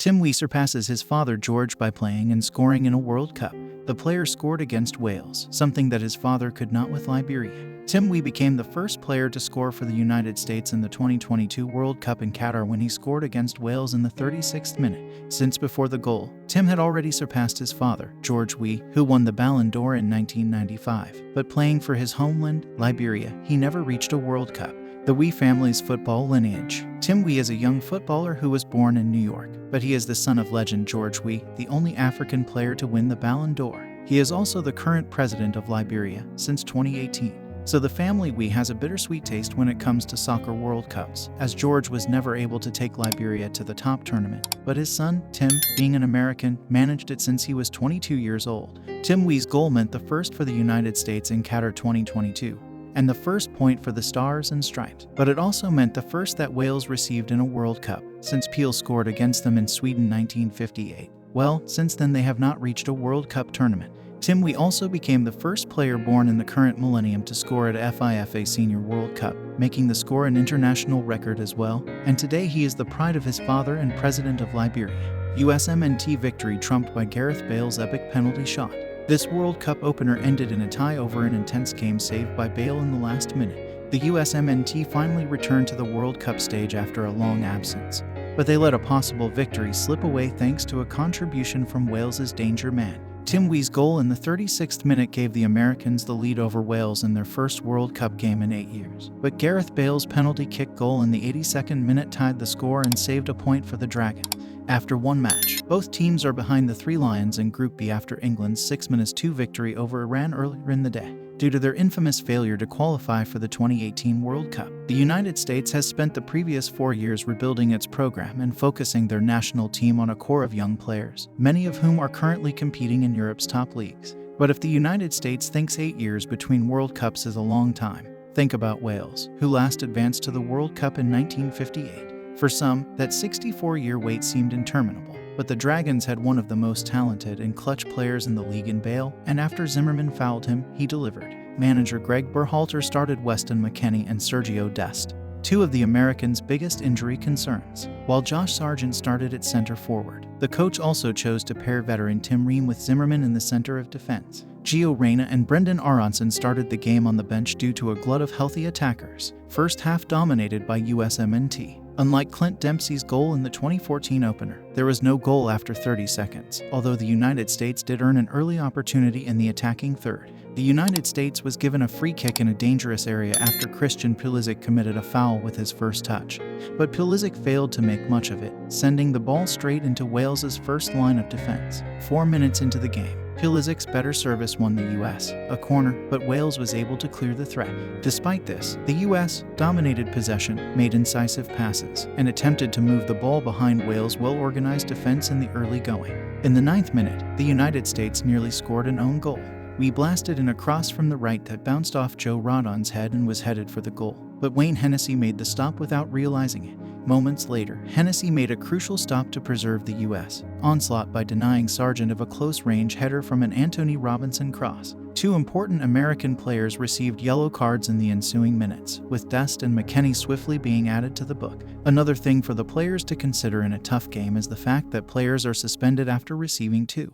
Tim Weah surpasses his father George by playing and scoring in a World Cup. The player scored against Wales, something that his father could not with Liberia. Tim Weah became the first player to score for the United States in the 2022 World Cup in Qatar when he scored against Wales in the 36th minute. Since before the goal, Tim had already surpassed his father, George Weah, who won the Ballon d'Or in 1995. But playing for his homeland, Liberia, he never reached a World Cup. The Weah family's football lineage. Tim Weah is a young footballer who was born in New York, but he is the son of legend George Weah, the only African player to win the Ballon d'Or. He is also the current president of Liberia since 2018. So the family Weah has a bittersweet taste when it comes to soccer World Cups, as George was never able to take Liberia to the top tournament. But his son, Tim, being an American, managed it since he was 22 years old. Tim Weah's goal meant the first for the United States in Qatar 2022. And the first point for the Stars and Stripes. But it also meant the first that Wales received in a World Cup, since Peel scored against them in Sweden 1958. Well, since then they have not reached a World Cup tournament. Tim Weah also became the first player born in the current millennium to score at FIFA Senior World Cup, making the score an international record as well, and today he is the pride of his father and president of Liberia. USMNT victory trumped by Gareth Bale's epic penalty shot. This World Cup opener ended in a tie over an intense game saved by Bale in the last minute. The USMNT finally returned to the World Cup stage after a long absence, but they let a possible victory slip away thanks to a contribution from Wales's danger man. Tim Weah's goal in the 36th minute gave the Americans the lead over Wales in their first World Cup game in 8 years. But Gareth Bale's penalty kick goal in the 82nd minute tied the score and saved a point for the Dragons. After one match, both teams are behind the Three Lions in Group B after England's 6-2 victory over Iran earlier in the day. Due to their infamous failure to qualify for the 2018 World Cup, the United States has spent the previous 4 years rebuilding its program and focusing their national team on a core of young players, many of whom are currently competing in Europe's top leagues. But if the United States thinks 8 years between World Cups is a long time, think about Wales, who last advanced to the World Cup in 1958. For some, that 64-year wait seemed interminable, but the Dragons had one of the most talented and clutch players in the league in Bale, and after Zimmerman fouled him, he delivered. Manager Greg Berhalter started Weston McKennie and Sergio Dest, two of the Americans' biggest injury concerns, while Josh Sargent started at center forward. The coach also chose to pair veteran Tim Ream with Zimmerman in the center of defense. Gio Reyna and Brendan Aronson started the game on the bench due to a glut of healthy attackers, first half dominated by USMNT. Unlike Clint Dempsey's goal in the 2014 opener, there was no goal after 30 seconds, although the United States did earn an early opportunity in the attacking third. The United States was given a free kick in a dangerous area after Christian Pulisic committed a foul with his first touch. But Pulisic failed to make much of it, sending the ball straight into Wales's first line of defense. 4 minutes into the game, Pulisic's better service won the U.S. a corner, but Wales was able to clear the threat. Despite this, the U.S. dominated possession, made incisive passes, and attempted to move the ball behind Wales' well-organized defense in the early going. In the 9th minute, the United States nearly scored an own goal. We blasted in a cross from the right that bounced off Joe Rodon's head and was headed for the goal, but Wayne Hennessy made the stop without realizing it. Moments later, Hennessy made a crucial stop to preserve the U.S. onslaught by denying Sargent of a close-range header from an Anthony Robinson cross. Two important American players received yellow cards in the ensuing minutes, with Dest and McKennie swiftly being added to the book. Another thing for the players to consider in a tough game is the fact that players are suspended after receiving two